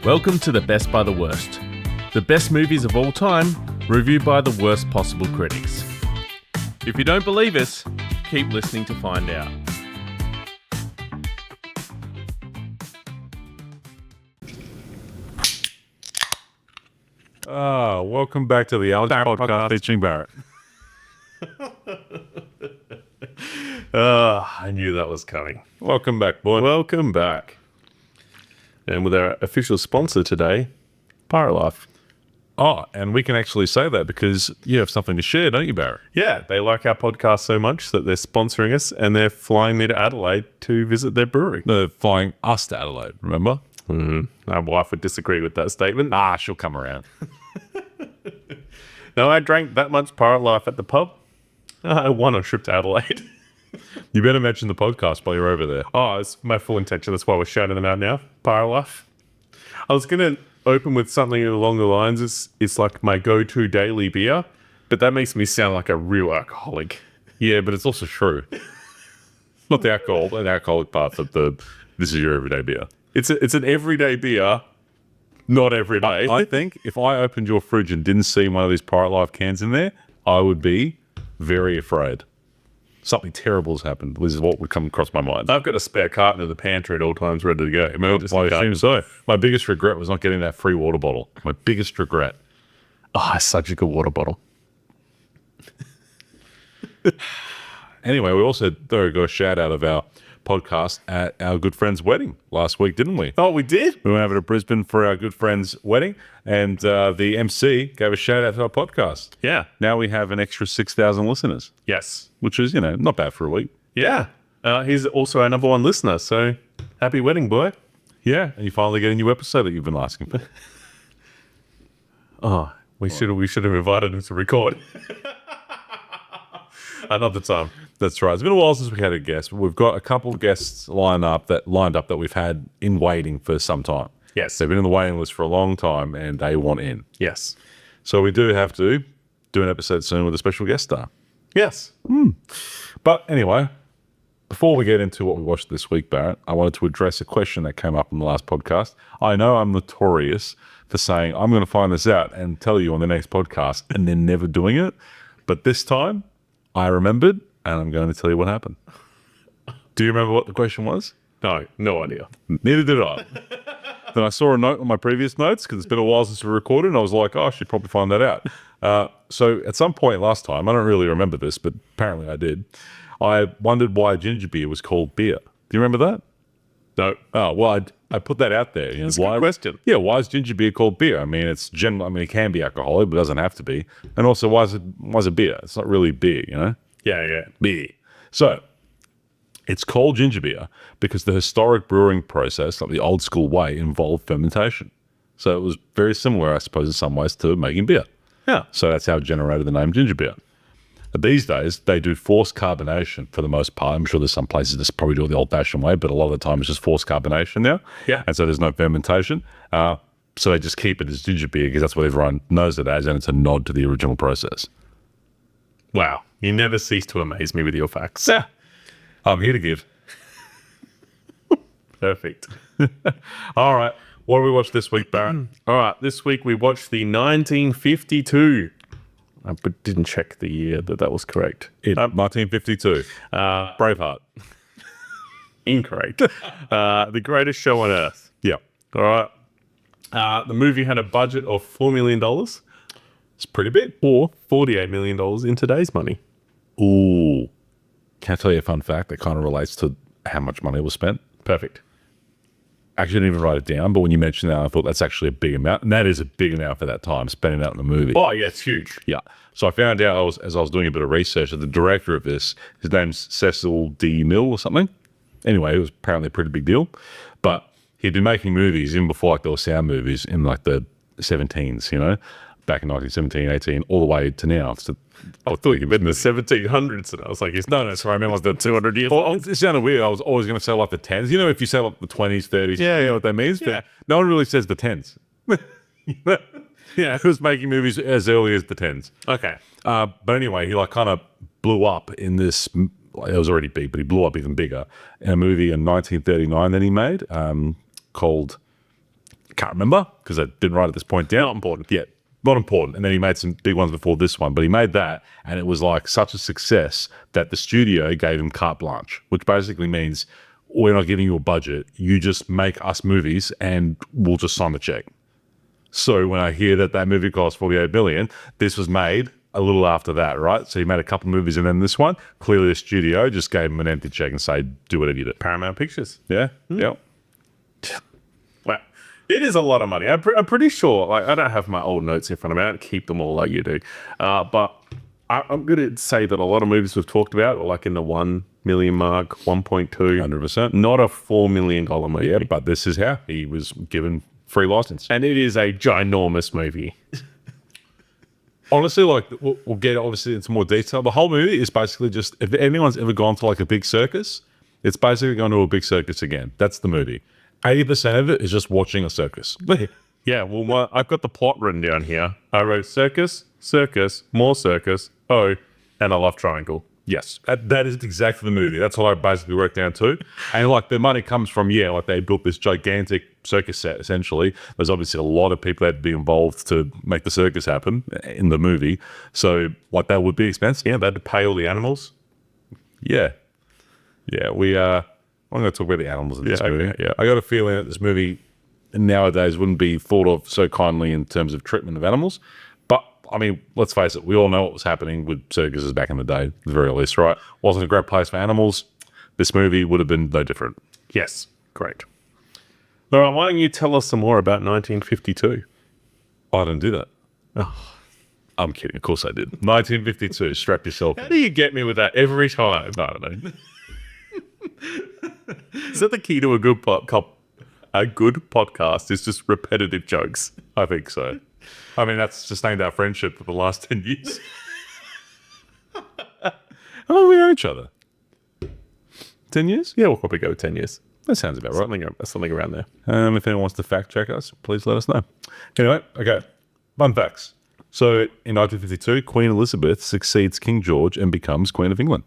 Welcome to the Best by the Worst. The best movies of all time, reviewed by the worst possible critics. If you don't believe us, keep listening to find out. Welcome back to the Aleks podcast featuring Barrett. I knew that was coming. Welcome back, boy. Welcome back. And with our official sponsor today, Pirate Life. Oh, and we can actually say that because you have something to share, don't you, Barrett? Yeah, they like our podcast so much that they're sponsoring us and they're flying me to Adelaide to visit their brewery. They're flying us to Adelaide, remember? My wife would disagree with that statement. She'll come around. No, I drank that much Pirate Life at the pub. I won a trip to Adelaide. You better mention the podcast while you're over there. Oh, it's my full intention. That's why we're shouting them out now. Pirate Life. I was going to open with something along the lines. It's like my go-to daily beer, but that makes me sound like a real alcoholic. Yeah, but it's also true. Not the alcoholic part of this is your everyday beer. It's an everyday beer, not every day. I think if I opened your fridge and didn't see one of these Pirate Life cans in there, I would be very afraid. Something terrible has happened. This is what would come across my mind. I've got a spare carton in the pantry at all times ready to go. I assume so. My biggest regret was not getting that free water bottle. My biggest regret. Oh, it's such a good water bottle. Anyway, we also got a shout out of our podcast at our good friend's wedding last week, didn't we? Oh, we did? We went over to Brisbane for our good friend's wedding, and the MC gave a shout out to our podcast. Yeah. Now we have an extra 6,000 listeners. Yes. Which is, not bad for a week. Yeah. He's also our number one listener, so happy wedding, boy. Yeah, and you finally get a new episode that you've been asking for. We should have invited him to record. Another time. That's right. It's been a while since we had a guest, but we've got a couple of guests lined up that we've had in waiting for some time. Yes. They've been in the waiting list for a long time, and they want in. Yes. So we do have to do an episode soon with a special guest star. Yes. But anyway, before we get into what we watched this week, Barrett, I wanted to address a question that came up in the last podcast. I know I'm notorious for saying I'm going to find this out and tell you on the next podcast and then never doing it. But this time, I remembered, and I'm going to tell you what happened. Do you remember what the question was? No idea. Neither did I. Then I saw a note on my previous notes because it's been a while since we recorded, and I was like, I should probably find that out. So at some point last time, I don't really remember this, but apparently I did, I wondered why ginger beer was called beer. Do you remember that? No. Oh, well, I put that out there. That's a good question. Yeah, why is ginger beer called beer? I mean, it can be alcoholic, but it doesn't have to be. And also, why is it beer? It's not really beer, Yeah. Beer. So, it's called ginger beer because the historic brewing process, like the old school way, involved fermentation. So it was very similar, I suppose, in some ways to making beer. Yeah. So that's how it generated the name ginger beer. These days, they do forced carbonation for the most part. I'm sure there's some places that probably do it the old-fashioned way, but a lot of the time it's just forced carbonation now. Yeah. And so there's no fermentation. So they just keep it as ginger beer because that's what everyone knows it as, and it's a nod to the original process. Wow. You never cease to amaze me with your facts. Yeah. I'm here to give. Perfect. All right. What do we watch this week, Barrett? All right. This week we watched the 1952. But didn't check the year that was correct. 1952. Braveheart. Incorrect. The Greatest Show on Earth. Yeah. All right. The movie had a budget of $4 million. It's pretty big. Or $48 million in today's money. Ooh. Can I tell you a fun fact that kind of relates to how much money was spent? Perfect. Actually, I didn't even write it down, but when you mentioned that, I thought that's actually a big amount. And that is a big amount for that time, spending that in the movie. Oh, yeah, it's huge. Yeah. So I found out, as I was doing a bit of research, that the director of this, his name's Cecil D. Mill or something. Anyway, it was apparently a pretty big deal. But he'd been making movies even before there were sound movies in the 17s, back in 1917, 18, all the way to now. I thought you'd been in the 1700s, and I was like, no, sorry, I meant the 200 years. Well, it sounded weird. I was always going to say the 10s. If you say the 20s, 30s, you know what that means? Yeah. No one really says the 10s. Yeah. He was making movies as early as the 10s. Okay. But anyway, he kind of blew up in this. It was already big, but he blew up even bigger in a movie in 1939 that he made called can't remember because I didn't write at this point down. Not important. Yeah, not important. And then he made some big ones before this one, but he made that, and it was like such a success that the studio gave him carte blanche, which basically means we're not giving you a budget. You just make us movies, and we'll just sign the check. So when I hear that that movie cost $48 million, this was made a little after that, right? So he made a couple movies, and then this one, clearly the studio just gave him an empty check and say, do whatever you do. Paramount Pictures. Yeah, yeah. Wow. It is a lot of money. I'm pretty sure, like, I don't have my old notes in front of me. I don't keep them all like you do. But I'm going to say that a lot of movies we've talked about are like in the 1 million mark, 1.2. 100%. Not a $4 million movie. Yeah, but this is how he was given free license. And it is a ginormous movie. Honestly, like, we'll get obviously into more detail. The whole movie is basically just, if anyone's ever gone to like a big circus, it's basically going to a big circus again. That's the movie. 80% of it is just watching a circus. Yeah, well, I've got the plot written down here. I wrote circus, circus, more circus, oh, and a love triangle. Yes, that is exactly the movie. That's what I basically wrote down too. And like the money comes from, like they built this gigantic circus set essentially. There's obviously a lot of people that would be involved to make the circus happen in the movie. So like that would be expensive. Yeah, they had to pay all the animals. Yeah. Yeah, I'm going to talk about the animals in this movie. Okay, yeah. I got a feeling that this movie nowadays wouldn't be thought of so kindly in terms of treatment of animals. But, I mean, let's face it, we all know what was happening with circuses back in the day, at the very least, right? Wasn't a great place for animals. This movie would have been no different. Yes, great. Laura, why don't you tell us some more about 1952? I didn't do that. Oh, I'm kidding. Of course I did. 1952. Strap yourself how in. do you get me with that every time? I don't know. Is that the key to a good podcast? Is just repetitive jokes. I think so. I mean, that's sustained our friendship for the last 10 years. How long have we known each other? 10 years? Yeah, we'll probably go with 10 years. That sounds about right. Something around there. If anyone wants to fact check us, please let us know. Anyway, okay. Fun facts. So in 1952, Queen Elizabeth succeeds King George and becomes Queen of England.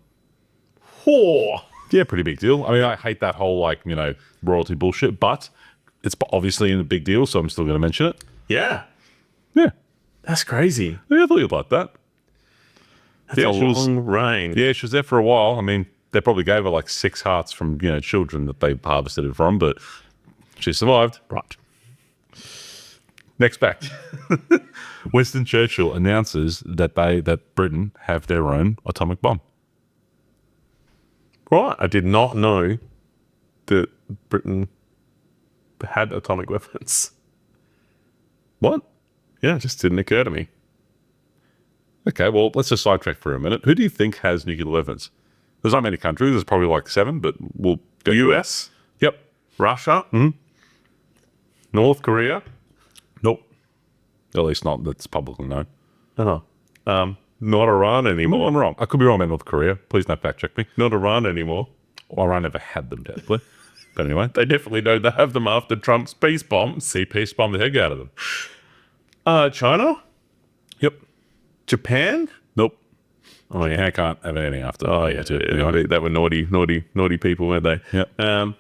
Whoa. Yeah, pretty big deal. I mean, I hate that whole royalty bullshit, but it's obviously a big deal, so I'm still going to mention it. Yeah. Yeah. That's crazy. Yeah, I thought you'd like that. That's a long reign. Yeah, she was there for a while. I mean, they probably gave her like 6 hearts from, children that they harvested it from, but she survived. Right. Next fact. Winston Churchill announces that Britain have their own atomic bomb. Right. I did not know that Britain had atomic weapons. What? Yeah, it just didn't occur to me. Okay, well, let's just sidetrack for a minute. Who do you think has nuclear weapons? There's not many countries. There's probably like 7, but we'll go. US? Yep. Russia? North Korea? Nope. At least not that's publicly known. Oh. Not Iran anymore. I'm wrong. I could be wrong about North Korea. Please don't fact check me. Not Iran anymore. Well, Iran never had them, technically. But anyway. They definitely don't have them after Trump's peace bomb. See, peace bomb the heck out of them. China? Yep. Japan? Nope. Oh, yeah. I can't have anything after. Oh, yeah. They were naughty people, weren't they? Yep. I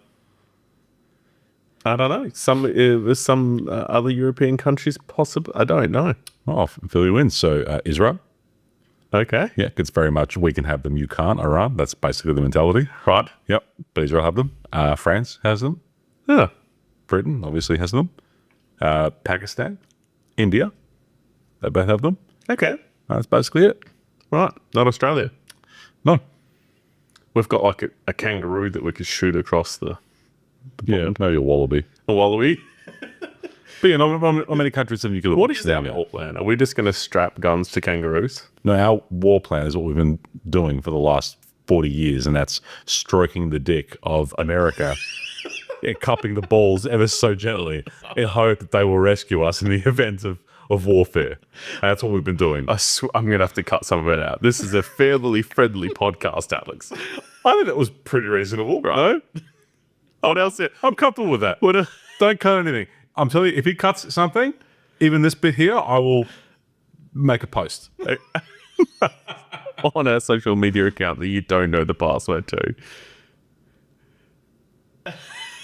don't know. Some other European countries possible. I don't know. Oh, I'll fill you in. So, Israel. Okay. Yeah, it's very much we can have them, you can't. Iran. That's basically the mentality. Right. Yep. But Israel have them. France has them. Yeah. Britain obviously has them. Pakistan. India. They both have them. Okay. That's basically it. Right. Not Australia. No. We've got like a kangaroo that we could shoot across the Yeah, maybe a wallaby. A wallaby. But yeah, not many countries have nuclear What weapons is our now. war plan? Are we just going to strap guns to kangaroos? No, our war plan is what we've been doing for the last 40 years, and that's stroking the dick of America and cupping the balls ever so gently in hope that they will rescue us in the event of warfare. And that's what we've been doing. I'm going to have to cut some of it out. This is a fairly friendly podcast, Alex. I think that was pretty reasonable, right? No? What else? I'm comfortable with that. Don't cut anything. I'm telling you, if he cuts something, even this bit here, I will make a post. On our social media account that you don't know the password to.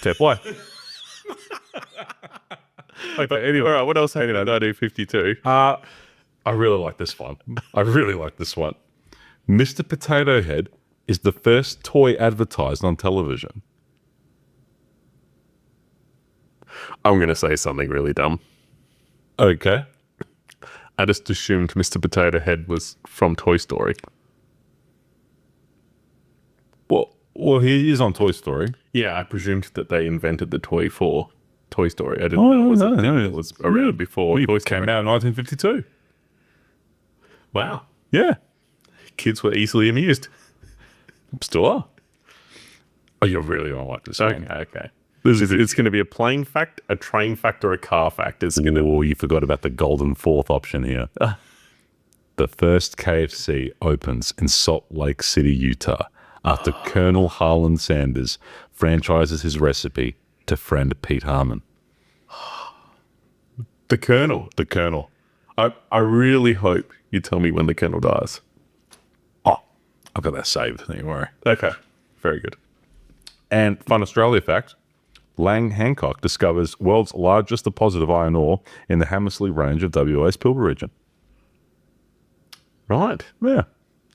Tip why? Okay, anyway. All right, what else happened in 1952? I really like this one. Mr. Potato Head is the first toy advertised on television. I'm going to say something really dumb. Okay. I just assumed Mr. Potato Head was from Toy Story. Well, he is on Toy Story. Yeah, I presumed that they invented the toy for Toy Story. I didn't know it was around before Toy Story came out in 1952. Wow. Yeah. Kids were easily amused. Still are. Oh, you really don't like this one. Okay. It's going to be a plane fact, a train fact, or a car fact. Oh, you forgot about the golden fourth option here. The first KFC opens in Salt Lake City, Utah, after Colonel Harlan Sanders franchises his recipe to friend Pete Harmon. The Colonel. The Colonel. I really hope you tell me when the Colonel dies. Oh, I've got that saved. Don't you worry. Okay. Very good. And fun Australia fact, Lang Hancock discovers world's largest deposit of iron ore in the Hamersley Range of WA's Pilbara region. Right. Yeah.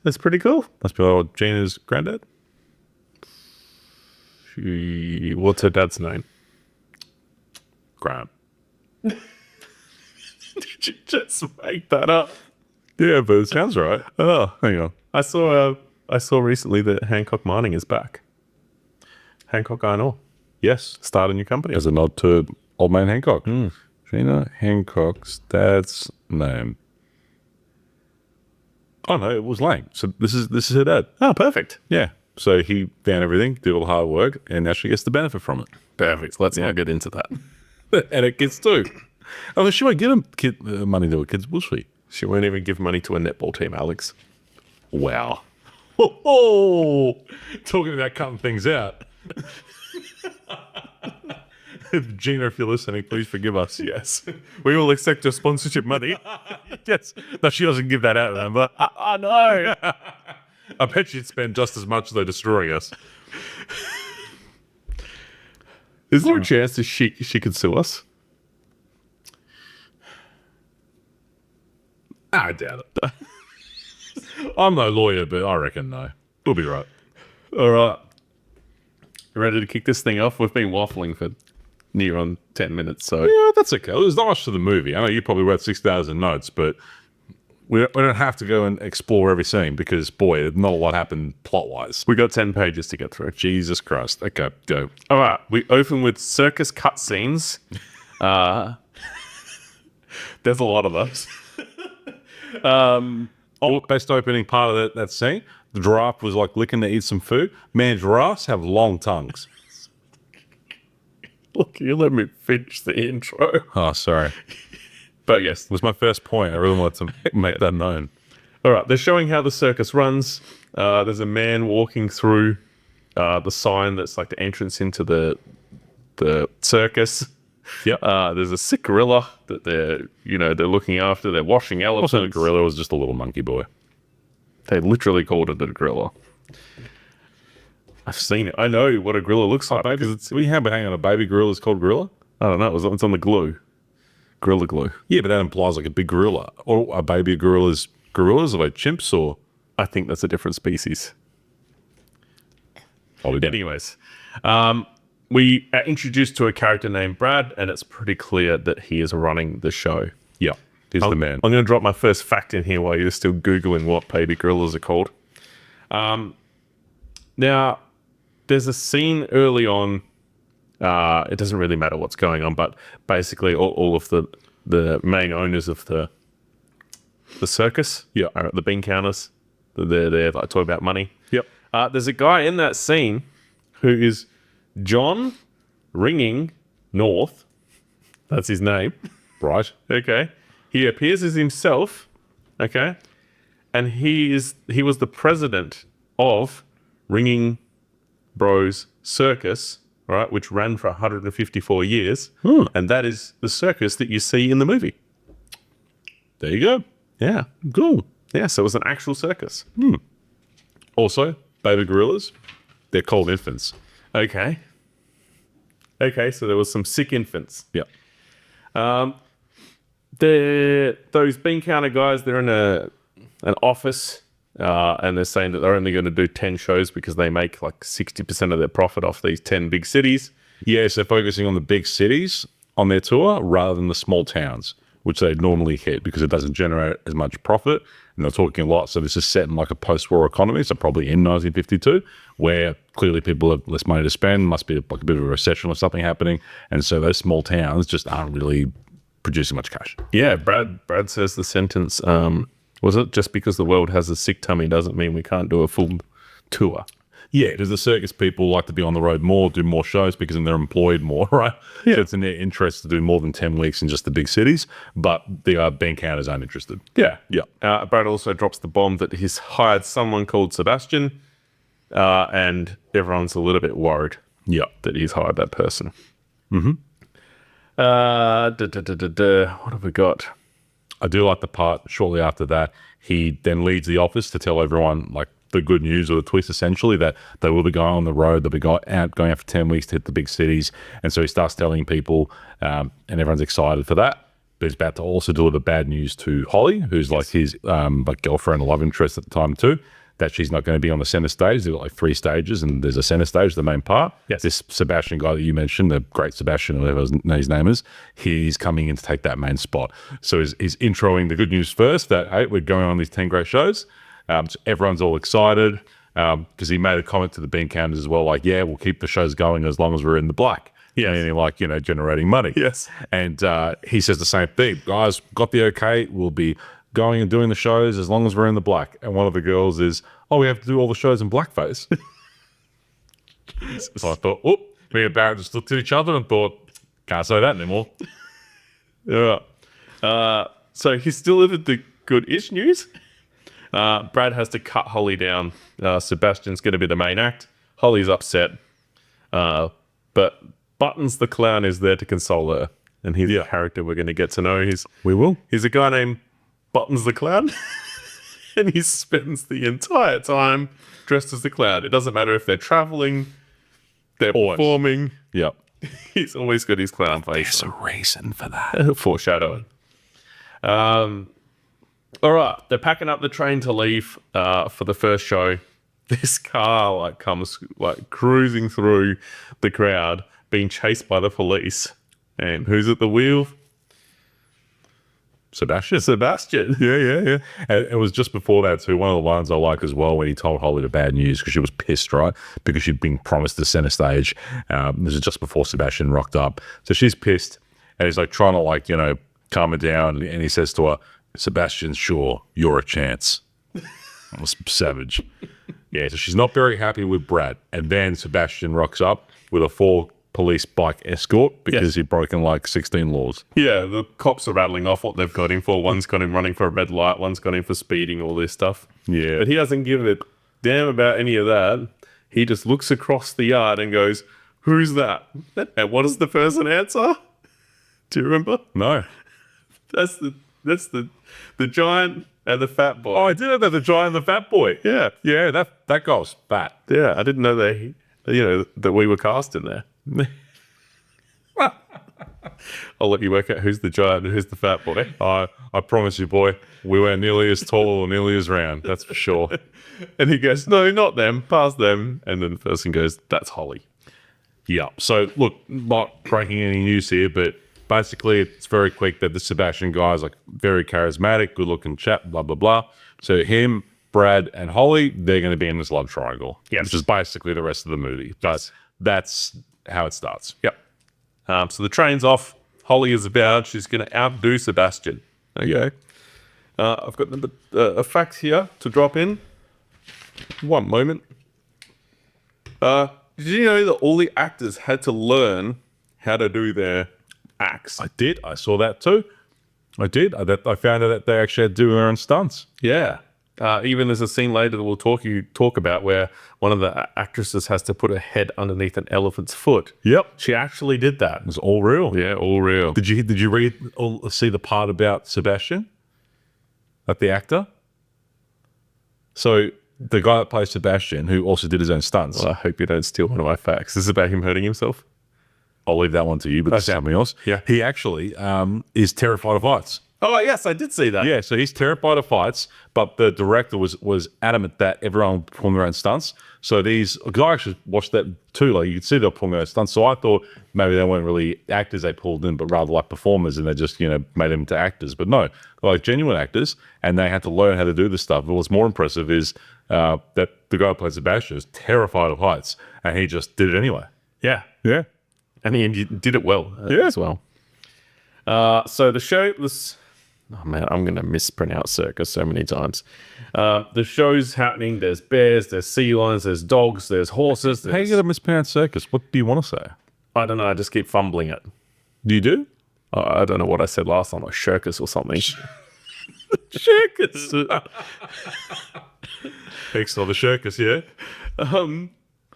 That's pretty cool. Must be old Gina's granddad. What's her dad's name? Grant. Did you just make that up? Yeah, but it sounds right. Oh, hang on. I saw recently that Hancock Mining is back. Hancock Iron Ore. Yes. Start a new company. As a nod to old man Hancock. Gina Hancock's dad's name. Oh no, it was Lang. So this is her dad. Oh, perfect. Yeah. So he found everything, did all the hard work, and now she gets the benefit from it. Perfect. Let's not get into that. And it gets too. Oh, she won't get money to her kids, will she? She won't even give money to a netball team, Alex. Wow. Oh, talking about cutting things out. Gina, if you're listening, please forgive us. Yes. We will accept your sponsorship money. Yes. No, she doesn't give that out, remember? Oh, no. I bet she'd spend just as much though destroying us. Is there a chance that she could sue us? I doubt it. I'm no lawyer, but I reckon no. We'll be right. All right. You ready to kick this thing off? We've been waffling for near on 10 minutes, so... Yeah, that's okay. It was nice for the movie. I know you probably read 6,000 notes, but we don't have to go and explore every scene because, boy, not a lot happened plot-wise. We got 10 pages to get through. Jesus Christ. Okay, go. All right. We open with circus cutscenes. There's a lot of those. Best opening part of that scene, the giraffe was like licking to eat some food. Man, giraffes have long tongues. Look, you let me finish the intro. Oh, sorry. But yes. It was my first point. I really wanted to make that known. All right. They're showing how the circus runs. There's a man walking through the sign that's like the entrance into the circus. Yep. There's a sick gorilla that they're looking after. They're washing elephants. Also, the gorilla was just a little monkey boy. They literally called it a gorilla. I've seen it. I know what a gorilla looks like. We have hang on, a baby gorilla is called gorilla? I don't know. It's on the glue. Gorilla glue. Yeah, but that implies like a big gorilla. Or a baby gorillas. Gorillas are like chimps or... I think that's a different species. Anyways. We are introduced to a character named Brad, and it's pretty clear that he is running the show. Yeah, he's the man. I'm going to drop my first fact in here while you're still Googling what baby gorillas are called. Now, there's a scene early on. It doesn't really matter what's going on, but basically all of the main owners of the circus are at the bean counters. They're there like talking about money. Yep. There's a guy in that scene who is John Ringing North. That's his name. Right. Okay. He appears as himself. Okay. And he was the president of Ringing Bros Circus, right, which ran for 154 years. And that is the circus that you see in the movie. There you go. Yeah. Cool. Yeah, so it was an actual circus. Also, baby gorillas, they're called infants. Okay. Okay, so there was some sick infants. Yeah. Those bean counter guys, they're in an office, and they're saying that they're only going to do 10 shows because they make like 60% of their profit off these 10 big cities. Yes, they're focusing on the big cities on their tour rather than the small towns, which they normally hit because it doesn't generate as much profit. And they're talking a lot. So this is set in like a post-war economy, so probably in 1952, where clearly people have less money to spend, must be like a bit of a recession or something happening. And so those small towns just aren't really producing much cash. Yeah, Brad says the sentence, was it just because the world has a sick tummy doesn't mean we can't do a full tour? Yeah, because the circus people like to be on the road more, do more shows because then they're employed more, right? Yeah. So it's in their interest to do more than 10 weeks in just the big cities, but the bean counters aren't interested. Yeah. Yeah. Brad also drops the bomb that he's hired someone called Sebastian, and everyone's a little bit worried that he's hired that person. Mm-hmm. What have we got? I do like the part shortly after that, he then leaves the office to tell everyone like the good news or the twist essentially that they will be going on the road, they'll be going out for 10 weeks to hit the big cities. And so he starts telling people and everyone's excited for that. But he's about to also deliver bad news to Holly, who's like his like girlfriend or love interest at the time too, that she's not going to be on the center stage. They've got like 3 stages and there's a center stage, the main part. Yes. This Sebastian guy that you mentioned, the great Sebastian, whatever his name is, he's coming in to take that main spot. So he's introing the good news first that, hey, we're going on these 10 great shows. So everyone's all excited because he made a comment to the bean counters as well, like, yeah, we'll keep the shows going as long as we're in the black. Yes. Meaning like, generating money. Yes. And he says the same thing. Guys, got the okay. We'll be going and doing the shows as long as we're in the black. And one of the girls is, oh, we have to do all the shows in blackface. So I thought, me and Barrett just looked at each other and thought, can't say that anymore. Yeah. So he's delivered the good-ish news. Brad has to cut Holly down. Sebastian's going to be the main act. Holly's upset. But Buttons the clown is there to console her. And he's a character we're going to get to know. We will. He's a guy named Buttons the clown. And he spends the entire time dressed as the clown. It doesn't matter if they're traveling, they're performing. Yep. He's always got his clown face. There's a reason for that. Foreshadowing. All right, they're packing up the train to leave for the first show. This car comes cruising through the crowd, being chased by the police. And who's at the wheel? Sebastian. Yeah. And it was just before that too. One of the lines I like as well when he told Holly the bad news because she was pissed, right? Because she'd been promised the center stage. This is just before Sebastian rocked up. So she's pissed and he's like trying to calm her down. And he says to her, Sebastian, sure, you're a chance. That was savage. Yeah, so she's not very happy with Brad. And then Sebastian rocks up with a 4 police bike escort because he'd broken like 16 laws. Yeah, the cops are rattling off what they've got him for. One's got him running for a red light, one's got him for speeding, all this stuff. Yeah. But he doesn't give a damn about any of that. He just looks across the yard and goes, who's that? And what does the person answer? Do you remember? No. That's the giant and the fat boy. Oh, I did know the giant and the fat boy. Yeah. Yeah, that guy's fat. Yeah, I didn't know that we were cast in there. I'll let you work out who's the giant and who's the fat boy. I promise you, boy, we weren't nearly as tall or nearly as round. That's for sure. And he goes, no, not them, past them. And then the person goes, that's Holly. Yeah. So, look, not breaking any news here, but basically it's very quick that the Sebastian guy is like very charismatic, good-looking chap, blah, blah, blah. So him, Brad, and Holly, they're going to be in this love triangle, which is basically the rest of the movie. But that's how it starts. Yep. So the train's off. Holly is about. She's going to outdo Sebastian. Okay. I've got a fact here to drop in. One moment. Did you know that all the actors had to learn how to do their acts? I did. I saw that too. I did. I found out that they actually had to do their own stunts. Yeah. Even there's a scene later that we'll talk about where one of the actresses has to put her head underneath an elephant's foot. Yep. She actually did that. It was all real. Yeah, all real. Did you read or see the part about Sebastian? Like the actor? So the guy that plays Sebastian, who also did his own stunts. Well, I hope you don't steal one of my facts. This is about him hurting himself. I'll leave that one to you, but something else. Yeah. He actually is terrified of heights. Oh, yes, I did see that. Yeah, so he's terrified of heights, but the director was adamant that everyone perform their own stunts. So because I actually watched that too, like you could see they're performing their own stunts. So I thought maybe they weren't really actors they pulled in, but rather like performers, and they just made them into actors. But no, they're like genuine actors, and they had to learn how to do this stuff. But what's more impressive is that the guy who played Sebastian is terrified of heights, and he just did it anyway. Yeah. Yeah, And he did it well as well. So the show was... Oh, man, I'm going to mispronounce circus so many times. The show's happening. There's bears, there's sea lions, there's dogs, there's horses. how you got to mispronounce circus? What do you want to say? I don't know. I just keep fumbling it. Do you do? I don't know what I said last time, like shirkus or something. Shirkus. Excellent, the circus, yeah.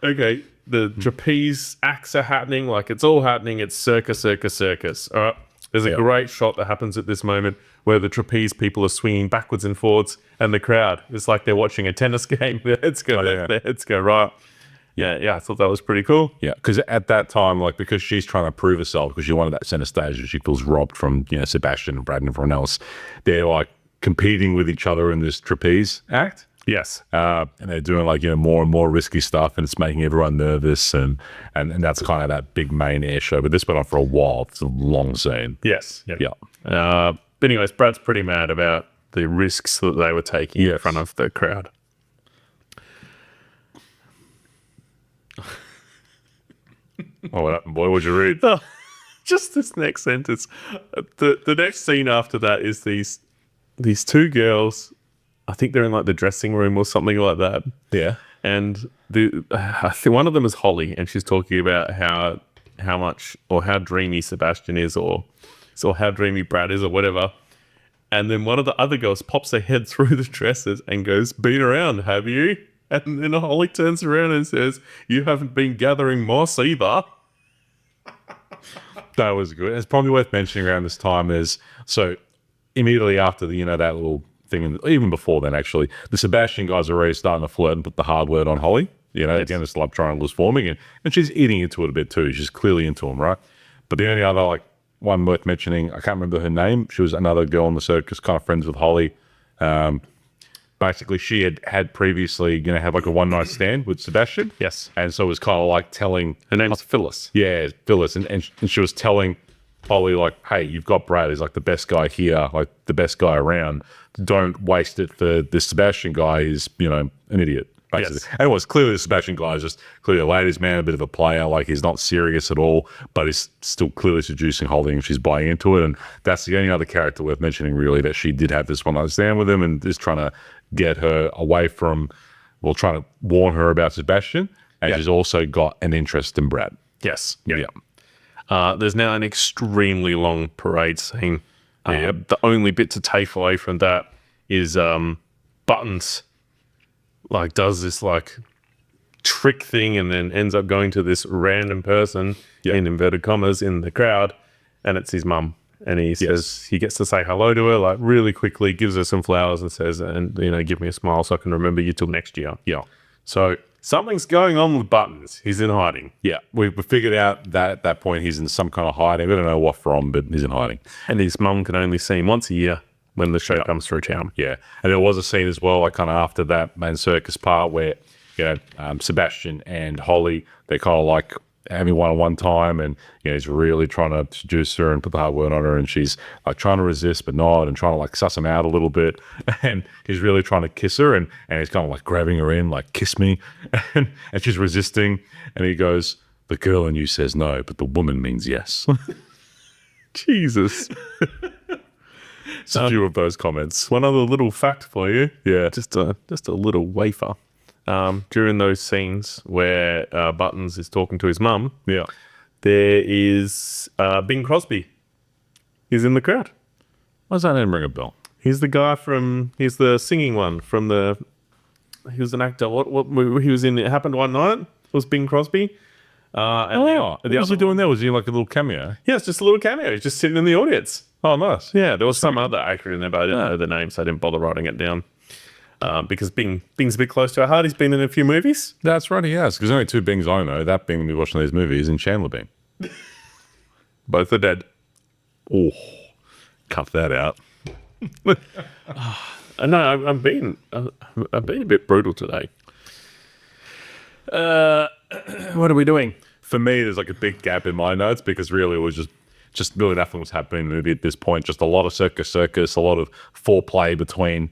Okay, the trapeze acts are happening. Like, it's all happening. It's circus, circus, circus. All right. There's a great shot that happens at this moment where the trapeze people are swinging backwards and forwards, and the crowd, it's like they're watching a tennis game. Their heads go left, their heads go right. Yeah, I thought that was pretty cool. Yeah, because at that time, like, because she's trying to prove herself, because she wanted that center stage, and she feels robbed from, Sebastian and Brad and everyone else. They're like competing with each other in this trapeze act. Yes. And they're doing like, more and more risky stuff, and it's making everyone nervous. And that's kind of that big main air show. But this went on for a while. It's a long scene. Yes. Yeah. But anyways, Brad's pretty mad about the risks that they were taking in front of the crowd. Oh, what happened, boy? What'd you read? Oh, just this next sentence. The next scene after that is these two girls. I think they're in like the dressing room or something like that. Yeah. And I think one of them is Holly, and she's talking about how much or how dreamy Sebastian is, or how dreamy Brad is, or whatever. And then one of the other girls pops her head through the dresses and goes, "Been around, have you?" And then Holly turns around and says, "You haven't been gathering moss either." That was good. It's probably worth mentioning around this time is, so immediately after the, that little thing, and even before then, actually, the Sebastian guys are already starting to flirt and put the hard word on Holly. Again, this love triangle is forming, and she's eating into it a bit too. She's clearly into him, right? But the only other, like, one worth mentioning, I can't remember her name. She was another girl in the circus, kind of friends with Holly. Basically, she had previously, had like a one-night stand with Sebastian. Yes. And so it was kind of like telling... Her name's Phyllis. Yeah, Phyllis. And she was telling Holly, like, hey, you've got Brad. He's like the best guy here, like the best guy around. Don't waste it for this Sebastian guy who's, an idiot. Basically. Yes. And it was clearly the Sebastian guy is just clearly a ladies' man, a bit of a player. Like, he's not serious at all, but he's still clearly seducing Holly, and she's buying into it. And that's the only other character worth mentioning, really, that she did have this one-night stand with him, and just trying to get her away from, well, trying to warn her about Sebastian. And she's also got an interest in Brad. Yes. Yeah. There's now an extremely long parade scene. The only bit to take away from that is Buttons like does this like trick thing, and then ends up going to this random person in inverted commas in the crowd, and it's his mum. And he says he gets to say hello to her like really quickly, gives her some flowers, and says, "And give me a smile so I can remember you till next year." Yeah. So something's going on with Buttons. He's in hiding. Yeah. We figured out that at that point he's in some kind of hiding. We don't know what from, but he's in hiding. And his mum can only see him once a year when the show comes through town. Yeah. And there was a scene as well, like kind of after that main circus part where, Sebastian and Holly, they kind of like having one-on-one time, and he's really trying to seduce her and put the hard word on her, and she's like trying to resist but not, and trying to like suss him out a little bit, and he's really trying to kiss her, and he's kind of like grabbing her in like, "Kiss me," and she's resisting, and he goes, "The girl in you says no, but the woman means yes." Jesus. It's a few of those comments. One other little fact for you. Yeah. Just a little wafer. During those scenes where Buttons is talking to his mum, there is Bing Crosby. He's in the crowd. Why does that name ring a bell? He's the guy he's the singing one from he was an actor. What movie he was in? It Happened One Night was Bing Crosby. What was he doing there? Was he like a little cameo? Yeah, it's just a little cameo. He's just sitting in the audience. Oh, nice. Yeah, there was some other actor in there, but I didn't know the name, so I didn't bother writing it down. Because Bing's a bit close to our heart. He's been in a few movies. That's right, he has. Because only two Bings I know. That Bing we watched in these movies and Chandler Bing. Both are dead. Oh, cut that out. No, I'm being a bit brutal today. What are we doing? For me, there's like a big gap in my notes because really it was just really nothing was happening in the movie at this point. Just a lot of circus, a lot of foreplay between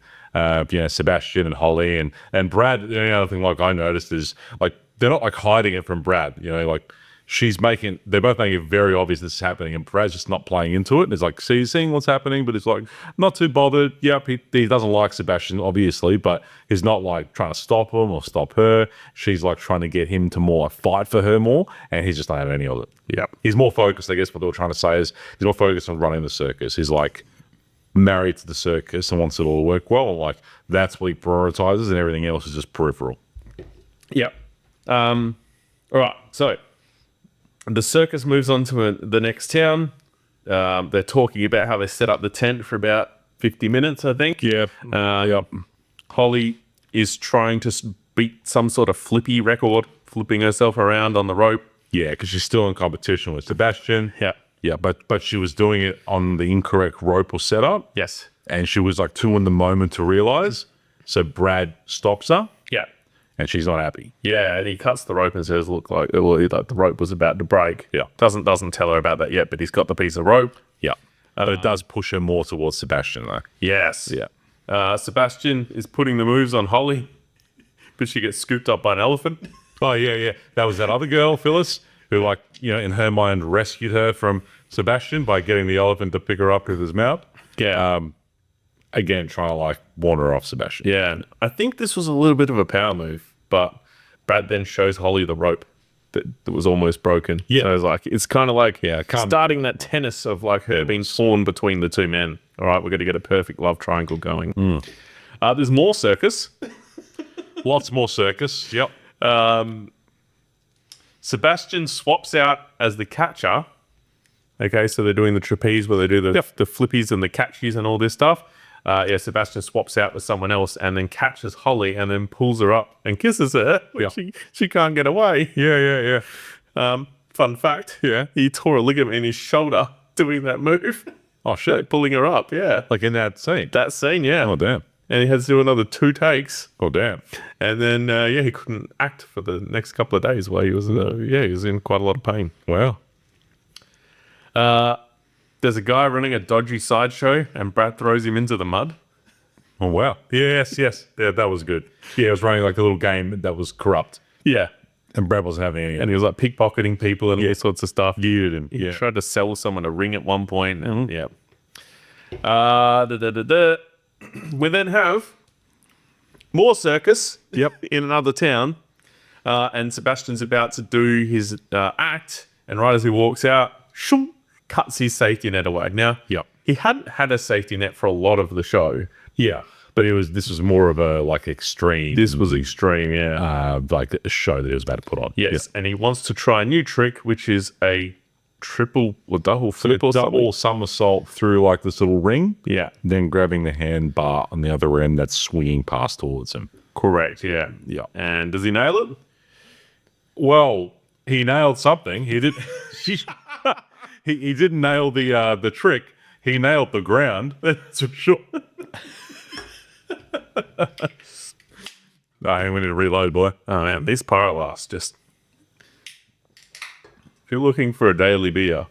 Sebastian and Holly and Brad. The other thing like I noticed is like they're not like hiding it from Brad. Like they're both making it very obvious this is happening, and Brad's just not playing into it. And it's like, he's seeing what's happening, but it's like not too bothered. Yep, he doesn't like Sebastian, obviously, but he's not like trying to stop him or stop her. She's like trying to get him to more like, fight for her more, and he's just not having any of it. Yeah, he's more focused, I guess. What they were trying to say is he's more focused on running the circus. He's like married to the circus and wants it all to work well, and like that's what he prioritizes, and everything else is just peripheral. Yep. All right, so the circus moves on to the next town. They're talking about how they set up the tent for about 50 minutes, I think. Yeah. Holly is trying to beat some sort of flippy record, flipping herself around on the rope. Yeah, because she's still in competition with Sebastian. Yeah. Yeah, but she was doing it on the incorrect rope or setup. Yes. And she was like too in the moment to realize. So Brad stops her. Yeah. And she's not happy. Yeah, and he cuts the rope and says, "Look, like the rope was about to break." Yeah. Doesn't tell her about that yet, but he's got the piece of rope. Yeah. But it does push her more towards Sebastian, though. Yes. Yeah. Sebastian is putting the moves on Holly, but she gets scooped up by an elephant. Oh, yeah. That was that other girl, Phyllis, who, like, in her mind rescued her from Sebastian by getting the elephant to pick her up with his mouth. Yeah. Again, trying to, like, warn her off Sebastian. Yeah. And I think this was a little bit of a power move, but Brad then shows Holly the rope that was almost broken. Yeah. So it's kind of like calm. starting that tennis of like her being torn between the two men. All right, we're going to get a perfect love triangle going. There's more circus. Lots more circus. Yep. Sebastian swaps out as the catcher. Okay, so they're doing the trapeze where they do the flippies and the catchies and all this stuff. Sebastian swaps out with someone else and then catches Holly and then pulls her up and kisses her. She can't get away. Yeah. Fun fact. Yeah. He tore a ligament in his shoulder doing that move. Oh, shit. Pulling her up, yeah. Like in that scene? That scene, yeah. Oh, damn. And he had to do another 2 takes. Oh, damn. And then, he couldn't act for the next couple of days while he was, he was in quite a lot of pain. Wow. There's a guy running a dodgy sideshow and Brad throws him into the mud. Oh, wow. Yes. Yeah, that was good. Yeah, it was running like a little game that was corrupt. Yeah. And Brad wasn't having any. And he was like pickpocketing people and all sorts of stuff. Geared him. He tried to sell someone a ring at one point. And, We then have more circus. Yep. In another town. And Sebastian's about to do his act. And right as he walks out, shoom, cuts his safety net away. Now, he hadn't had a safety net for a lot of the show. Yeah. But this was more of a like extreme. This was extreme, like a show that he was about to put on. Yes, and he wants to try a new trick, which is a triple or double flip or something. Double somersault through like this little ring. Yeah. Then grabbing the hand bar on the other end that's swinging past towards him. Correct, yeah. Yeah. And does he nail it? Well, he nailed something. He did. he didn't nail the trick. He nailed the ground. That's for sure. We need to reload, boy. Oh man, these pyrolas just. If you're looking for a daily beer,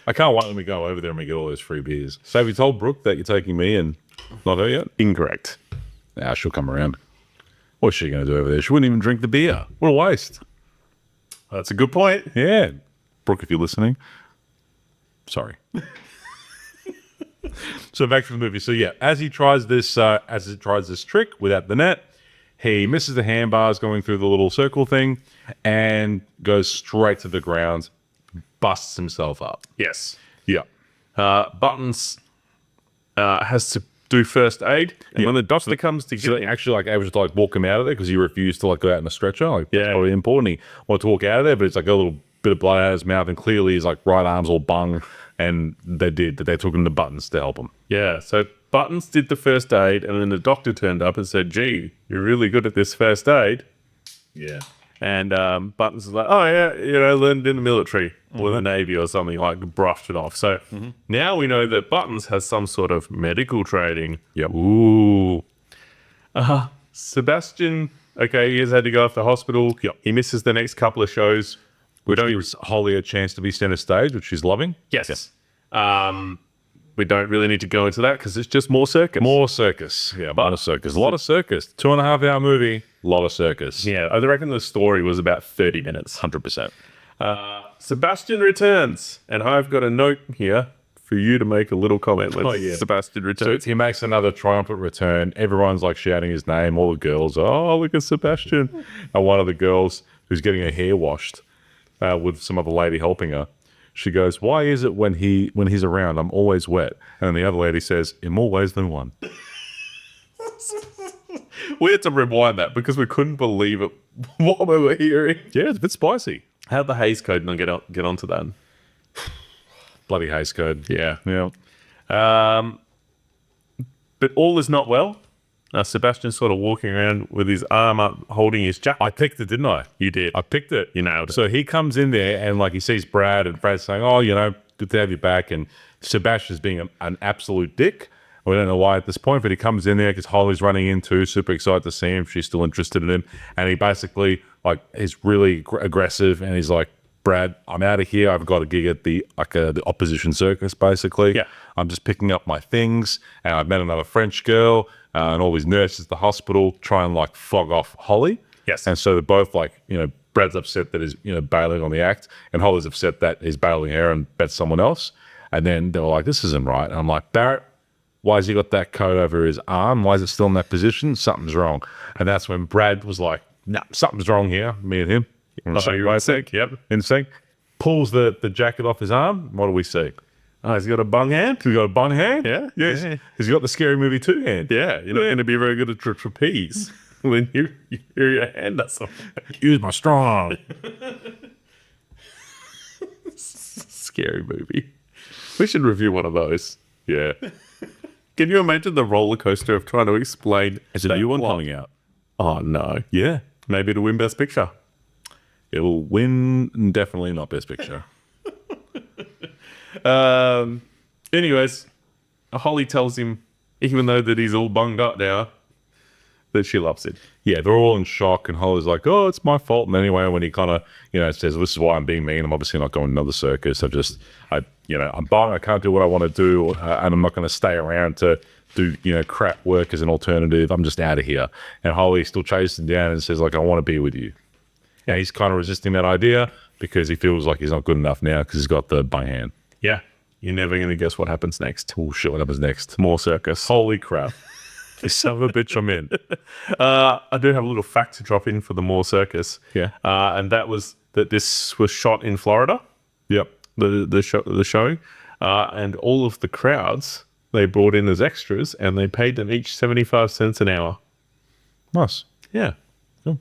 I can't wait when we go over there and we get all those free beers. So have you told Brooke that you're taking me and not her yet? incorrect. Nah, she'll come around. What's she going to do over there? She wouldn't even drink the beer. What a waste. That's a good point. Yeah. Brooke, if you're listening, sorry. So back to the movie. So yeah, as he tries this trick without the net, he misses the handbars going through the little circle thing and goes straight to the ground, busts himself up. Yes. Yeah. Buttons has to do first aid, and when the doctor comes to So get actually, like, able to like walk him out of there because he refused to like go out in a stretcher. Like, that's Yeah. probably important. He wanted to walk out of there, but it's like a little bit of blood out of his mouth, and clearly his like right arm's all bung. And they took him to Buttons to help him. Yeah, so Buttons did the first aid, and then the doctor turned up and said, "Gee, you're really good at this first aid." Yeah. And Buttons is like, oh yeah, learned in the military or the Navy or something, like brushed it off. So now we know that Buttons has some sort of medical training. Yep. Ooh. Sebastian, okay, he has had to go off to hospital. Yep. He misses the next couple of shows. Which gives Holly a chance to be centre stage, which she's loving. Yes. We don't really need to go into that because it's just more circus. More circus. Yeah, a lot of circus. A lot of circus. 2.5 hour movie, a lot of circus. Yeah, I reckon the story was about 30 minutes. 100%. Sebastian returns, and I've got a note here for you to make a little comment when Sebastian So returns. he makes another triumphant return. Everyone's like shouting his name. All the girls, oh, look at Sebastian. And one of the girls who's getting her hair washed with some other lady helping her, she goes, why is it when he's around, I'm always wet? And then the other lady says, in more ways than one. We had to rewind that because we couldn't believe it what we were hearing. Yeah, it's a bit spicy. How'd the Hays Code not get onto that? Bloody Hays Code. Yeah. Yeah. But all is not well. Sebastian's sort of walking around with his arm up, holding his jacket. I picked it, didn't I? You did. I picked it. You nailed it. So he comes in there and like he sees Brad and Brad's saying, oh, good to have you back. And Sebastian's being an absolute dick. We don't know why at this point, but he comes in there because Holly's running in too, super excited to see him. She's still interested in him. And he basically is really aggressive and he's like, Brad, I'm out of here. I've got a gig at the opposition circus, basically. Yeah. I'm just picking up my things and I've met another French girl and all these nurses at the hospital try and flog off Holly. Yes. And so they're both Brad's upset that he's, bailing on the act and Holly's upset that he's bailing her and bets someone else. And then they were like, this isn't right. And I'm like, Barrett, why has he got that coat over his arm? Why is it still in that position? Something's wrong. And that's when Brad was like, nah, something's wrong here, me and him. You're in sync. Yep. In sync. Pulls the jacket off his arm. What do we see? Oh, he's got a bung hand? He's got a bun hand? Yeah. Yes. Yeah. He's got the Scary Movie 2 hand. Yeah. You're not going to be very good at trapeze when you hear your hand up somewhere. Use my strong. Scary movie. We should review one of those. Yeah. Can you imagine the roller coaster of trying to explain? Is a new one coming out? Oh, no. Yeah. Maybe it'll win Best Picture. It'll win, definitely not Best Picture. Anyways, Holly tells him, even though that he's all bunged up now, that she loves it. Yeah, they're all in shock, and Holly's like, oh, it's my fault. And anyway, when he kind of, says, this is why I'm being mean. I'm obviously not going to another circus. I'm bummed. I can't do what I want to do, and I'm not going to stay around to do, crap work as an alternative. I'm just out of here. And Holly still chases him down and says, I want to be with you. Yeah, he's kind of resisting that idea because he feels like he's not good enough now because he's got the bung hand. Yeah. You're never going to guess what happens next. Oh, shit, what happens next? More circus. Holy crap. Son of a bitch, I'm in. I do have a little fact to drop in for the Moore Circus. Yeah. And that was that this was shot in Florida. Yep. The showing. And all of the crowds they brought in as extras and they paid them each 75 cents an hour. Nice. Yeah. Cool.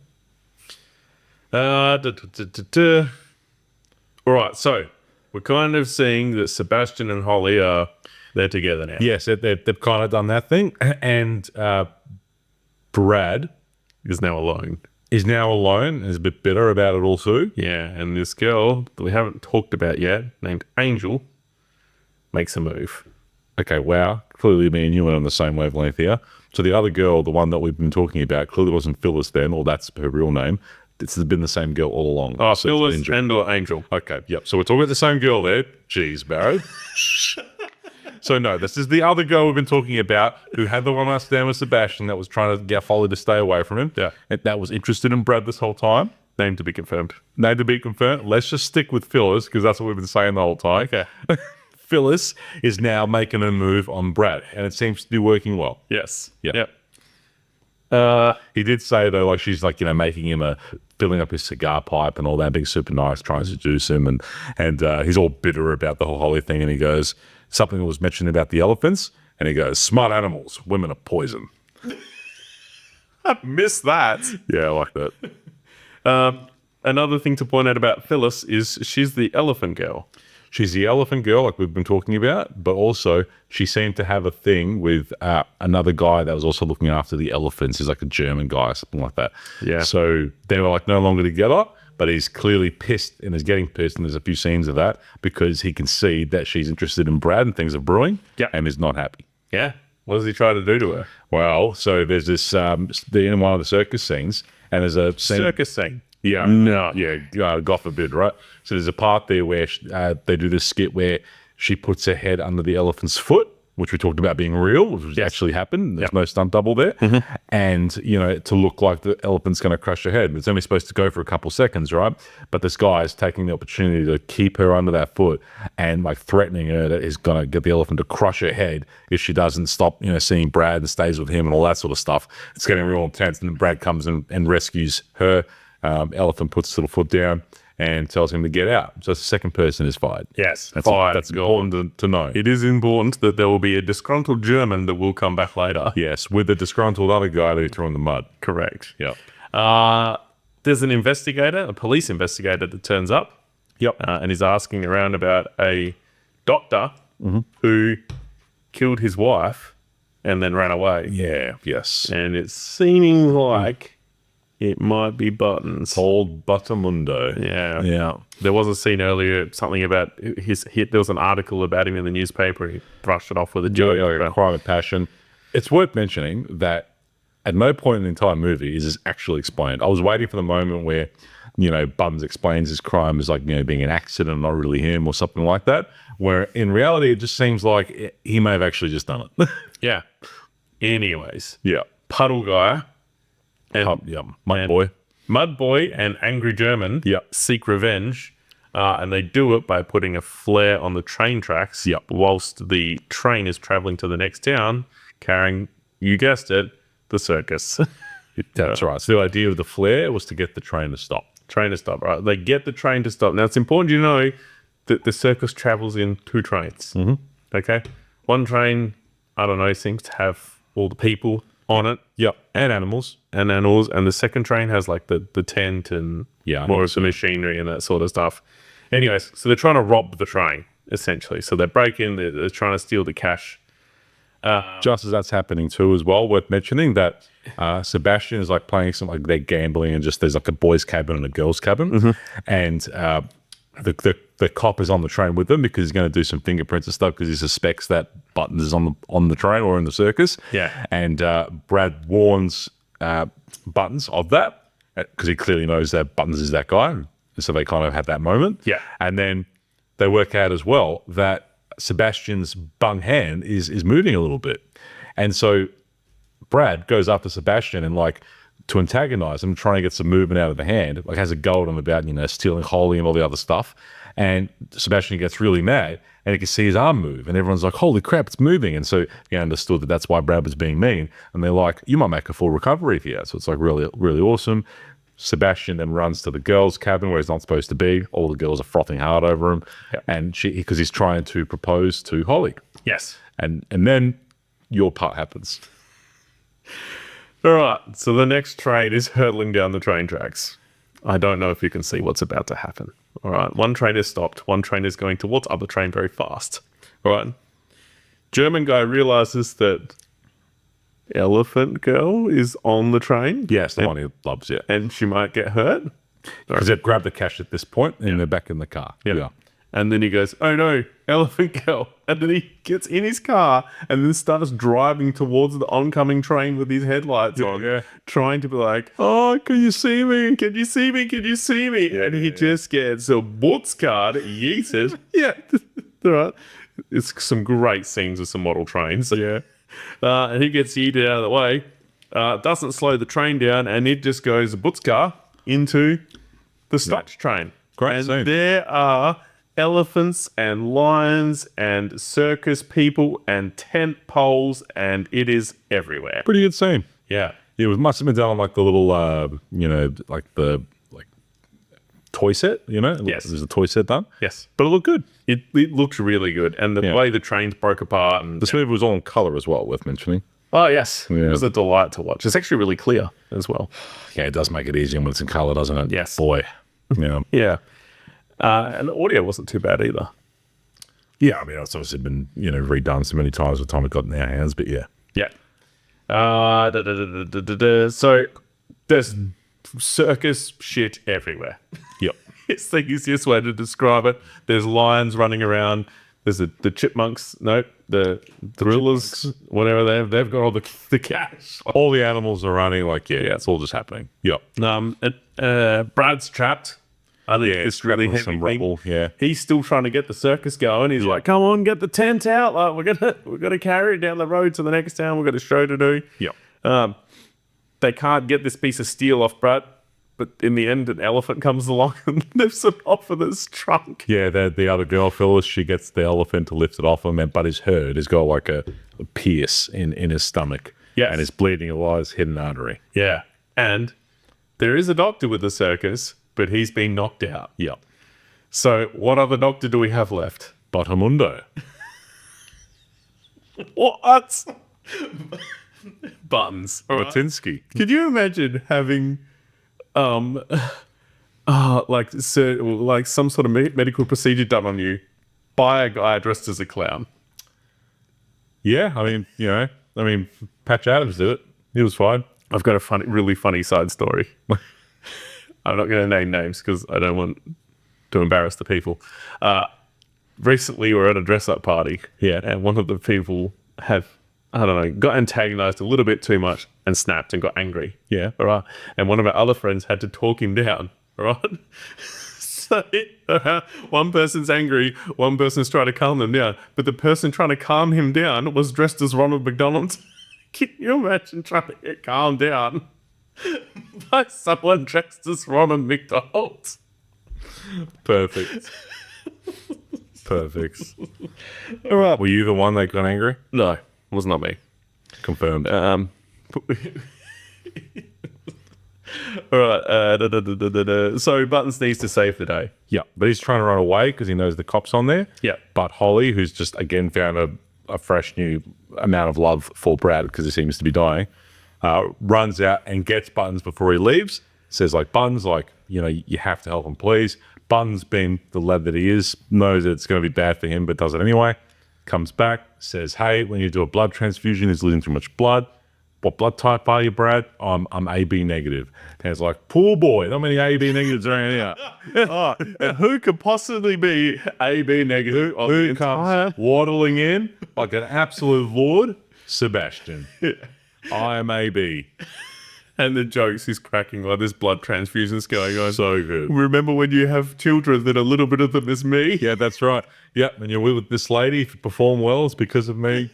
All right, so we're kind of seeing that Sebastian and Holly they're together now. Yes, they've kind of done that thing. And Brad Is now alone. is now alone and is a bit bitter about it all too. Yeah, and this girl that we haven't talked about yet, named Angel, makes a move. Okay, wow. Clearly me and you were on the same wavelength here. So the other girl, the one that we've been talking about, clearly wasn't Phyllis then, or that's her real name. It's been the same girl all along. Oh, So Phyllis it's Angel. and or Angel. Okay, yep. So we're talking about the same girl there. Jeez, Barrett. So no, this is the other girl we've been talking about who had the one last stand with Sebastian that was trying to get Foley to stay away from him. Yeah. And that was interested in Brad this whole time. Name to be confirmed. Name to be confirmed. Let's just stick with Phyllis because that's what we've been saying the whole time. Okay. Phyllis is now making a move on Brad and it seems to be working well. Yes. Yeah. Yep. He did say though, like she's like, making him filling up his cigar pipe and all that, being super nice, trying to seduce him, and he's all bitter about the whole Holly thing. And he goes, something was mentioned about the elephants, and he goes, smart animals, women are poison. I missed that. Yeah, I like that. Another thing to point out about Phyllis is she's the elephant girl. she's the elephant girl, like we've been talking about, but also she seemed to have a thing with another guy that was also looking after the elephants. He's like a German guy or something like that. Yeah. So they were like no longer together, but he's clearly pissed and is getting pissed. And there's a few scenes of that because he can see that she's interested in Brad and things are brewing. Yeah. And is not happy. Yeah. What does he try to do to her? Well, so there's this in one of the circus scenes, and there's a scene. Circus scene. Yeah. No. Yeah, God forbid, right? So there's a part there where they do this skit where she puts her head under the elephant's foot, which we talked about being real, which actually happened. There's no stunt double there. And, you know, to look like the elephant's going to crush her head. It's only supposed to go for a couple seconds, right? But this guy is taking the opportunity to keep her under that foot and like threatening her that he's going to get the elephant to crush her head if she doesn't stop, you know, seeing Brad and stays with him and all that sort of stuff. It's getting real intense. And then Brad comes in and rescues her. Elephant puts his little foot down and tells him to get out. So the second person is fired. Yes, That's fired. That's important to know. It is important that there will be a disgruntled German that will come back later. Yes, with the disgruntled other guy that he threw in the mud. Correct. Yeah. There's an investigator, a police investigator that turns up. Yep. And he's asking around about a doctor who killed his wife and then ran away. Yeah. Yes. And it's seeming like it might be Buttons. Old Buttermundo. Yeah. Yeah. There was a scene earlier, something about his hit. There was an article about him in the newspaper. He brushed it off with a joke. Yeah, crime of passion. It's worth mentioning that at no point in the entire movie is this actually explained. I was waiting for the moment where, you know, Buttons explains his crime as like, you know, being an accident, not really him or something like that. Where in reality, it just seems like he may have actually just done it. Yeah. Anyways. Yeah. Puddle guy. And Mud Boy and Angry German seek revenge, and they do it by putting a flare on the train tracks whilst the train is traveling to the next town, carrying, you guessed it, the circus. That's right. So the idea of the flare was to get the train to stop. Right? They get the train to stop. Now, it's important you know that the circus travels in two trains. Okay? One train, I don't know, seems to have all the people on it. Yep. And animals. And the second train has like the tent and more of the machinery and that sort of stuff. Anyways, so they're trying to rob the train, essentially. So they break in, they're trying to steal the cash. Just as that's happening too as well, worth mentioning that Sebastian is like playing some, like they're gambling and just there's like a boys' cabin and a girls' cabin. And the cop is on the train with them because he's going to do some fingerprints and stuff because he suspects that Buttons is on the train or in the circus. Yeah. And Brad warns Buttons of that because he clearly knows that Buttons is that guy. So they kind of have that moment. Yeah. And then they work out as well that Sebastian's bung hand is moving a little bit. And so Brad goes after Sebastian and like to antagonize him, trying to get some movement out of the hand, like has a go at him about, you know, stealing Holy and all the other stuff. And Sebastian gets really mad and he can see his arm move and everyone's like, holy crap, it's moving. And so he understood that that's why Brad was being mean. And they're like, you might make a full recovery here. So it's like really, really awesome. Sebastian then runs to the girls' cabin where he's not supposed to be. All the girls are frothing hard over him. And because he's trying to propose to Holly. Yes. And then your part happens. All right. So the next train is hurtling down the train tracks. I don't know if you can see what's about to happen. All right. One train is stopped. One train is going towards other train very fast. All right. German guy realizes that Elephant Girl is on the train. Yes, the one he loves, yeah. And she might get hurt. Because they've grabbed the cash at this point and they're back in the car. Yeah. And then he goes, oh no, Elephant Girl. And then he gets in his car and then starts driving towards the oncoming train with his headlights on, trying to be like, oh, can you see me? Can you see me? Can you see me? And he just gets a butts card, yeeted. All right. It's some great scenes with some model trains. Yeah. And he gets yeeted out of the way, doesn't slow the train down, and it just goes a butts car into the stopped train. Great scene. There are elephants and lions and circus people and tent poles, and it is everywhere. Pretty good scene. Yeah. It must have been done on like the little, like the toy set, you know? Yes. There's a toy set done. Yes. But it looked good. It looked really good. And the way the trains broke apart. And This movie was all in color as well, worth mentioning. oh, yes. Yeah. It was a delight to watch. It's actually really clear as well. Yeah, it does make it easier when it's in color, doesn't it? Yes. Boy. Yeah. Yeah. And the audio wasn't too bad either. Yeah, I mean, it's obviously been, redone so many times by the time it got in our hands, but yeah. Yeah. So there's circus shit everywhere. Yep. It's the easiest way to describe it. There's lions running around. There's the chipmunks. No, the thrillers, whatever they've got all the cash. All the animals are running it's all just happening. Yep. Brad's trapped. I think it's really heavy some thing. rubble, yeah. He's still trying to get the circus going. He's like, "Come on, get the tent out! Like we're gonna carry it down the road to the next town. We've got a show to do." Yep. They can't get this piece of steel off Brad, but in the end, an elephant comes along and lifts it off of his trunk. Yeah, the other girl, Phyllis, she gets the elephant to lift it off him, but his herd has got like a pierce in his stomach. Yes. And it's bleeding a his hidden artery. Yeah, and there is a doctor with the circus, but he's been knocked out. Yep. So what other doctor do we have left? Botamundo. What? Buttons. Batinsky. Could you imagine having, like some sort of medical procedure done on you by a guy dressed as a clown? Yeah, I mean, Patch Adams did it. He was fine. I've got a really funny side story. I'm not going to name names because I don't want to embarrass the people. Recently, we were at a dress-up party, and one of the people got antagonized a little bit too much and snapped and got angry. Yeah. All right. And one of our other friends had to talk him down. All right. So one person's angry, one person's trying to calm them down, but the person trying to calm him down was dressed as Ronald McDonald. Can you imagine trying to get calmed down by someone dressed as Ronald McDonald? Perfect. All right. Were you the one that got angry? No, it was not me. Confirmed. All right. So Buttons needs to save the day. Yeah, but he's trying to run away because he knows the cop's on there. Yeah. But Holly, who's just, again, found a fresh new amount of love for Brad because he seems to be dying, runs out and gets Buttons before he leaves. Says, Buttons, you have to help him, please. Buttons, being the lad that he is, knows that it's going to be bad for him, but does it anyway. Comes back, says, hey, when you do a blood transfusion, he's losing too much blood. What blood type are you, Brad? I'm AB negative. And it's like, poor boy, not many AB negatives around here. And who could possibly be AB negative? Who comes waddling in like an absolute lord? Sebastian. I am AB. And the jokes he's cracking while there's blood transfusions going on. So good. Remember when you have children that a little bit of them is me? Yeah, that's right. Yeah, and you're with this lady. If you perform well, it's because of me.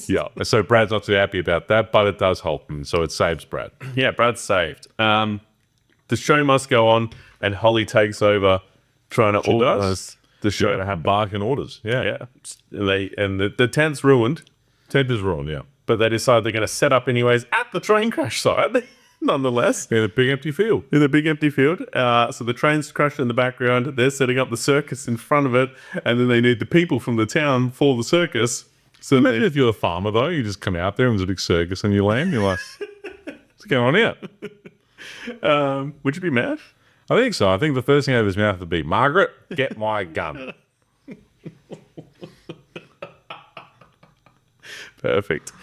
Yeah, so Brad's not too happy about that, but it does help him, so it saves Brad. Yeah, Brad's saved. The show must go on, and Holly takes over trying to organize the show to have barking orders. Yeah. And the tent's ruined. Tent is ruined, yeah. But they decide they're going to set up anyways at the train crash site, nonetheless. In a big empty field. So the train's crashed in the background. They're setting up the circus in front of it, and then they need the people from the town for the circus. So imagine if you're a farmer, though. You just come out there and there's a big circus and you land. You're like, what's going on here? Would you be mad? I think so. I think the first thing out of his mouth would be, Margaret, get my gun. Perfect.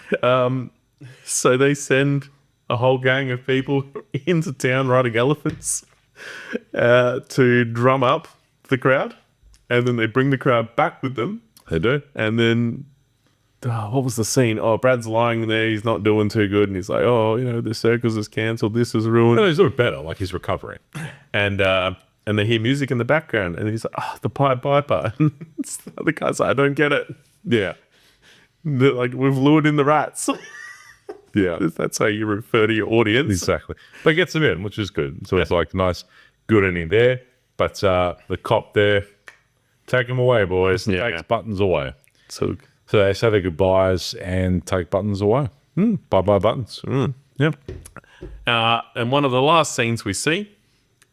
So they send a whole gang of people into town riding elephants to drum up the crowd. And then they bring the crowd back with them. They do. And then, what was the scene? Oh, Brad's lying there. He's not doing too good. And he's like, the circus is cancelled. This is ruined. No, he's doing better. He's recovering. And they hear music in the background. And he's like, the Pied Piper. And the other guy's like, I don't get it. Yeah. We've lured in the rats. Yeah. That's how you refer to your audience. Exactly. But it gets them in, which is good. So it's nice, good ending there. But the cop there, take him away, boys. Yeah. Takes Buttons away. So they say their goodbyes and take Buttons away. Bye-bye, Buttons. yeah. And one of the last scenes we see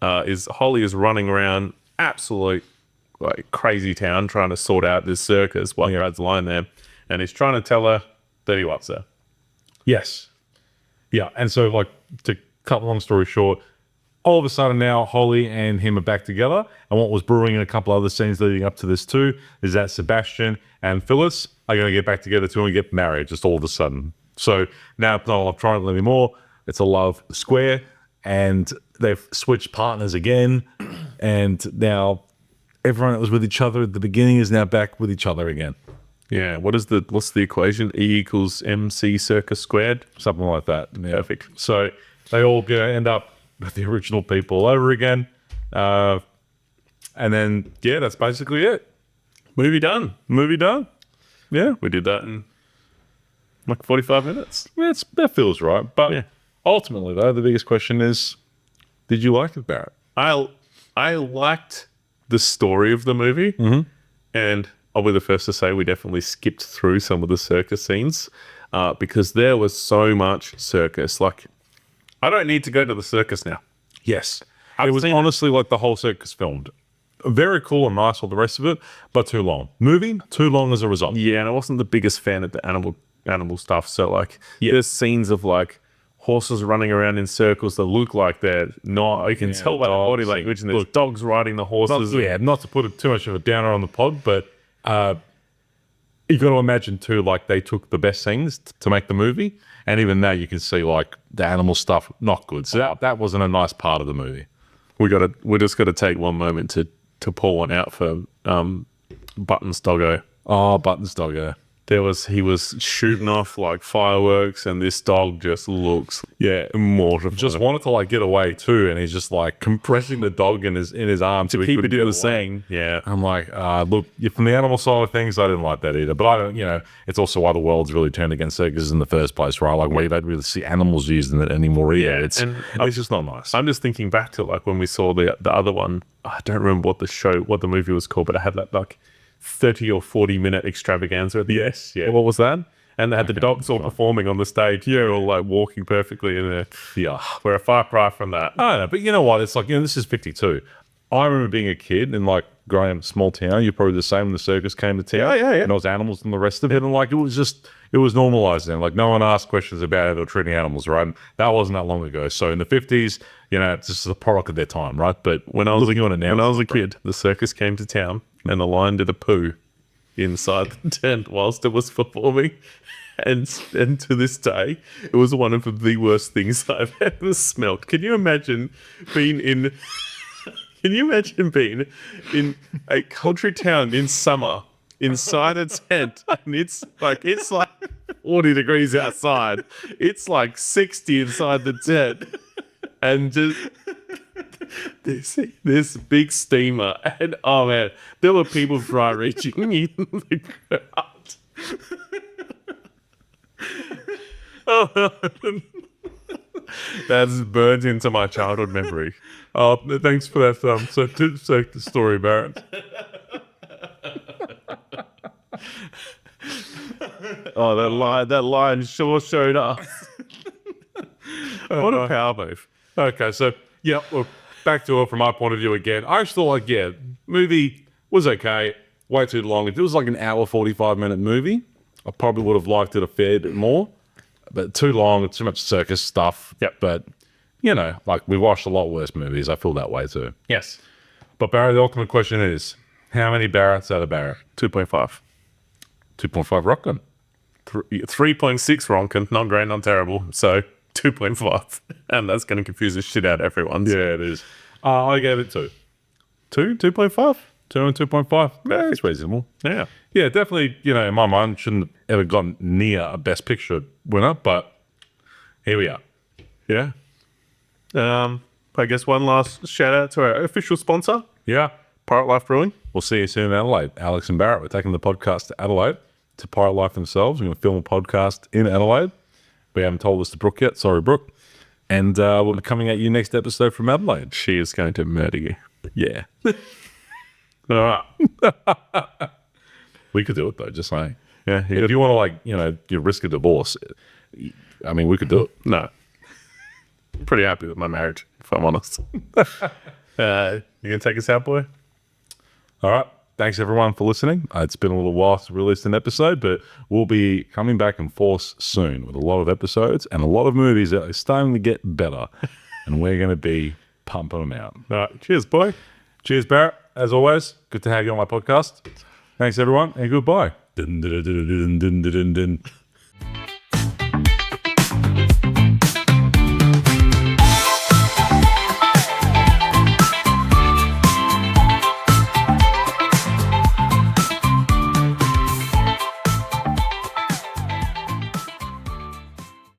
is Holly is running around absolute crazy town trying to sort out this circus while Brad's lying there. And he's trying to tell her that he loves her. Yes. Yeah. And so, to cut a long story short, all of a sudden now Holly and him are back together. And what was brewing in a couple other scenes leading up to this too is that Sebastian and Phyllis are going to get back together too and get married just all of a sudden. So now it's not a love triangle anymore. It's a love square. And they've switched partners again. And now everyone that was with each other at the beginning is now back with each other again. Yeah. What's the equation? E equals MC circus squared. Something like that. Yeah. Perfect. So they all end up with the original people all over again. And then, yeah, that's basically it. Movie done. Yeah. We did that in like 45 minutes. Yeah, that feels right. But Yeah. ultimately, though, the biggest question is, did you like it, Barrett? I liked the story of the movie, and I'll be the first to say we definitely skipped through some of the circus scenes because there was so much circus. Like, I don't need to go to the circus now. Yes. It was honestly like the whole circus filmed. Very cool and nice, all the rest of it, but too long. Movie, too long as a result. Yeah, and I wasn't the biggest fan of the animal stuff. So, like, there's scenes of, like, horses running around in circles that look like they're not. You can tell by the body language, and there's dogs riding the horses. Not to put too much of a downer on the pod, but you got to imagine too, like they took the best scenes to make the movie, and even now you can see like the animal stuff not good. So that wasn't a nice part of the movie. We just got to take one moment to pull one out for Buttons Doggo. Oh, Buttons Doggo. He was shooting off like fireworks, and this dog just looks mortified. Just wanted to like get away too, and he's just like compressing the dog in his arm to keep it in the scene. Yeah, I'm like, look, from the animal side of things, I didn't like that either. But I don't, it's also why the world's really turned against circuses in the first place, right? Like we don't really see animals used in it anymore either. It's just not nice. I'm just thinking back to like when we saw the other one. I don't remember what the movie was called, but it had that like 30 or 40 minute extravaganza at the end. What was that? And they had the dogs all performing on the stage, all like walking perfectly in there. Yeah. We're a far cry from that. I don't know, but you know what? It's like, this is 52. I remember being a kid and like growing up in a small town. You're probably the same when the circus came to town. Yeah. And there was animals and the rest of it. And like, it was normalized then. Like no one asked questions about how they were treating animals, right? And that wasn't that long ago. So in the 50s, it's just a product of their time, right? But when I was a kid, the circus came to town and the lion did a poo inside the tent whilst it was performing. And to this day, it was one of the worst things I've ever smelt. Can you imagine being in a country town in summer inside a tent, and it's like 40 degrees outside. It's like 60 inside the tent, and just this big steamer, and oh man, there were people dry reaching in the crowd. That's burned into my childhood memory. Oh, thanks for that the story, Barrett. Oh, that lion sure showed up. What a power move. Okay, so well, back to it from my point of view again. I just thought movie was okay. Way too long. If it was like an hour 45-minute movie, I probably would have liked it a fair bit more. But too long, it's too much circus stuff. Yep. But, like we watched a lot worse movies. I feel that way too. Yes. But Barrett, the ultimate question is, how many Barretts out of Barrett? 2.5. 2.5 Rockin'. 3.6 Ronkin. Not great, not terrible. So 2.5. And that's going to confuse the shit out of everyone. So. Yeah, it is. I gave it 2. 2.5? 2 and 2.5. Yeah, it's reasonable. Yeah. Yeah, definitely, in my mind, shouldn't have ever gotten near a Best Picture winner, but here we are. Yeah. I guess one last shout out to our official sponsor, Yeah. Pirate Life Brewing. We'll see you soon in Adelaide. Aleks and Barrett, we're taking the podcast to Adelaide, to Pirate Life themselves. We're going to film a podcast in Adelaide. We haven't told this to Brooke yet. Sorry, Brooke. And we'll be coming at you next episode from Adelaide. She is going to murder you. Yeah. All right. We could do it, though, just saying. Yeah. If you want to, you risk a divorce, I mean, we could do it. No. I'm pretty happy with my marriage, if I'm honest. You going to take us out, boy? All right. Thanks, everyone, for listening. It's been a little while since we released an episode, but we'll be coming back in force soon with a lot of episodes and a lot of movies that are starting to get better. And we're going to be pumping them out. All right. Cheers, boy. Cheers, Barrett. As always, good to have you on my podcast. Thanks, everyone, and goodbye. Dun, dun, dun, dun, dun, dun, dun, dun.